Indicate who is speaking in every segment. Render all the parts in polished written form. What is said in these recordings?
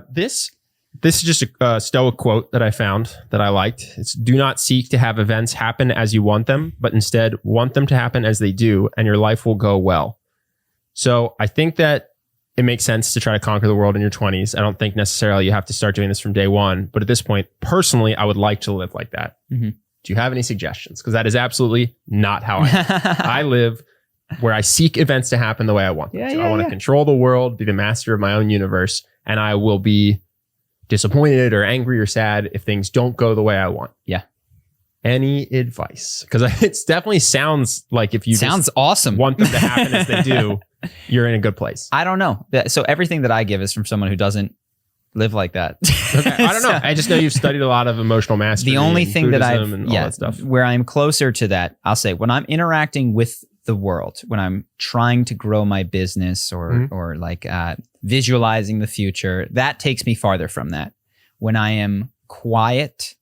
Speaker 1: This is just a Stoic quote that I found that I liked. It's do not seek to have events happen as you want them, but instead want them to happen as they do, and your life will go well. So I think that it makes sense to try to conquer the world in your 20s. I don't think necessarily you have to start doing this from day one. But at this point, personally, I would like to live like that. Mm-hmm. Do you have any suggestions? Because that is absolutely not how I live. I live where I seek events to happen the way I want them to. I want to control the world, be the master of my own universe, and I will be disappointed or angry or sad if things don't go the way I want.
Speaker 2: Yeah.
Speaker 1: Any advice? Because it definitely sounds like if you
Speaker 2: sounds awesome.
Speaker 1: Want them to happen as they do, you're in a good place.
Speaker 2: I don't know. So everything that I give is from someone who doesn't live like that.
Speaker 1: Okay. I don't know. I just know you've studied a lot of emotional mastery.
Speaker 2: The only thing that I've,
Speaker 1: all that stuff.
Speaker 2: Where I'm closer to that, I'll say when I'm interacting with the world, when I'm trying to grow my business or like visualizing the future, that takes me farther from that. When I am quiet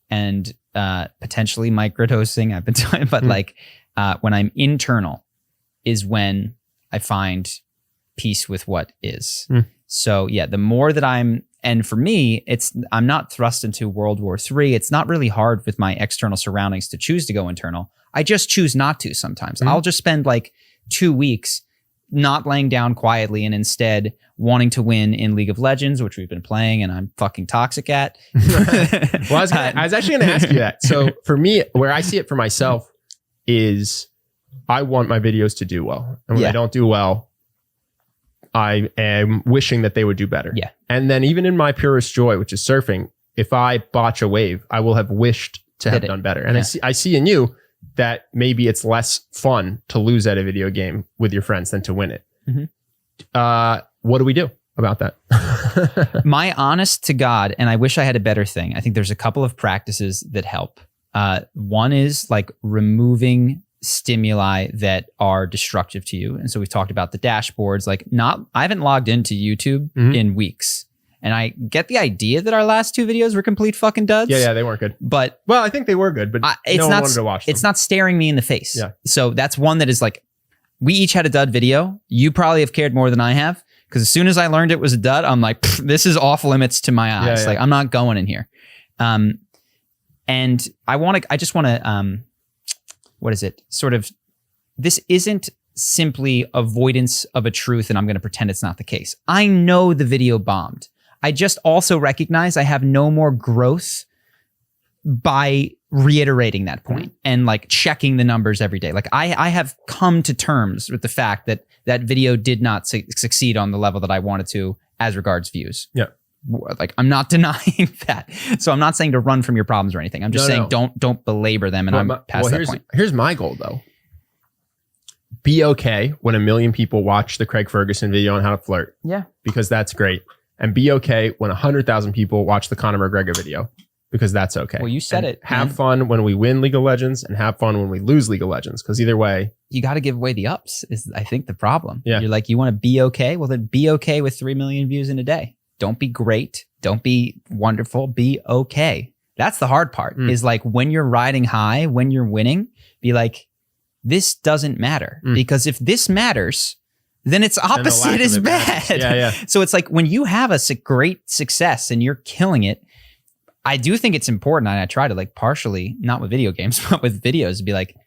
Speaker 2: and potentially microdosing, I've been talking, but when I'm internal is when I find peace with what is. So yeah, the more that and for me, I'm not thrust into World War III. It's not really hard with my external surroundings to choose to go internal. I just choose not to sometimes. I'll just spend like 2 weeks not laying down quietly and instead wanting to win in League of Legends, which we've been playing and I'm fucking toxic at.
Speaker 1: Well, I was actually going to ask you that. So for me, where I see it for myself is I want my videos to do well. And when they don't do well, I am wishing that they would do better.
Speaker 2: Yeah.
Speaker 1: And then even in my purest joy, which is surfing, if I botch a wave, I will have wished to have done better. And I see in you that maybe it's less fun to lose at a video game with your friends than to win it. What do we do about that?
Speaker 2: My honest to God, and I wish I had a better thing. I think there's a couple of practices that help. One is like removing stimuli that are destructive to you. And so we've talked about the dashboards, I haven't logged into YouTube in weeks. And I get the idea that our last 2 videos were complete fucking duds.
Speaker 1: Yeah, they weren't good.
Speaker 2: But
Speaker 1: well, I think they were good, but no one wanted to watch them.
Speaker 2: It's not staring me in the face.
Speaker 1: Yeah.
Speaker 2: So that's one that is like, we each had a dud video. You probably have cared more than I have. Because as soon as I learned it was a dud, I'm like, this is off limits to my eyes. Like, I'm not going in here. And I just want to, what is it? Sort of, this isn't simply avoidance of a truth and I'm going to pretend it's not the case. I know the video bombed. I just also recognize I have no more growth by reiterating that point and like checking the numbers every day. Like I have come to terms with the fact that that video did not succeed on the level that I wanted to as regards views.
Speaker 1: Yeah.
Speaker 2: Like I'm not denying that. So I'm not saying to run from your problems or anything. I'm just saying don't belabor them. And I'm past that point.
Speaker 1: Here's my goal though. Be okay when 1 million people watch the Craig Ferguson video on how to flirt.
Speaker 2: Yeah.
Speaker 1: Because that's great. And be okay when 100,000 people watch the Conor McGregor video, because that's okay.
Speaker 2: Well, you said it.
Speaker 1: Have fun when we win League of Legends and have fun when we lose League of Legends, because either way.
Speaker 2: You got to give away the ups is, I think, the problem.
Speaker 1: Yeah.
Speaker 2: You're like, you want to be okay? Well, then be okay with 3 million views in a day. Don't be great. Don't be wonderful. Be okay. That's the hard part is like when you're riding high, when you're winning, be like, this doesn't matter. Because if this matters, then its opposite is bad.
Speaker 1: Yeah.
Speaker 2: So it's like when you have a great success and you're killing it, I do think it's important. And I try to like partially, not with video games, but with videos, to be like,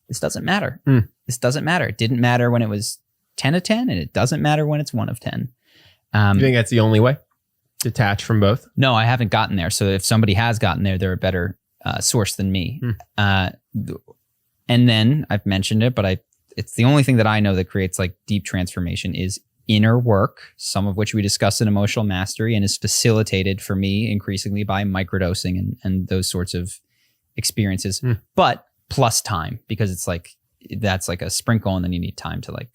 Speaker 2: this doesn't matter. This doesn't matter. It didn't matter when it was 10 of 10 and it doesn't matter when it's 1 of 10.
Speaker 1: You think that's the only way? Detach from both?
Speaker 2: No, I haven't gotten there. So if somebody has gotten there, they're a better source than me. And then I've mentioned it, but it's the only thing that I know that creates like deep transformation is inner work, some of which we discussed in emotional mastery and is facilitated for me increasingly by microdosing and those sorts of experiences, but plus time, because it's like, that's like a sprinkle and then you need time to like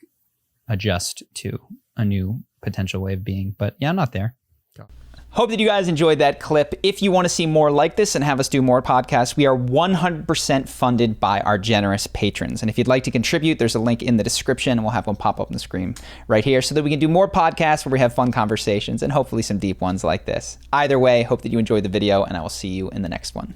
Speaker 2: adjust to a new potential way of being. But yeah, I'm not there. Hope that you guys enjoyed that clip. If you want to see more like this and have us do more podcasts, we are 100% funded by our generous patrons. And if you'd like to contribute, there's a link in the description and we'll have one pop up on the screen right here so that we can do more podcasts where we have fun conversations and hopefully some deep ones like this. Either way, hope that you enjoyed the video and I will see you in the next one.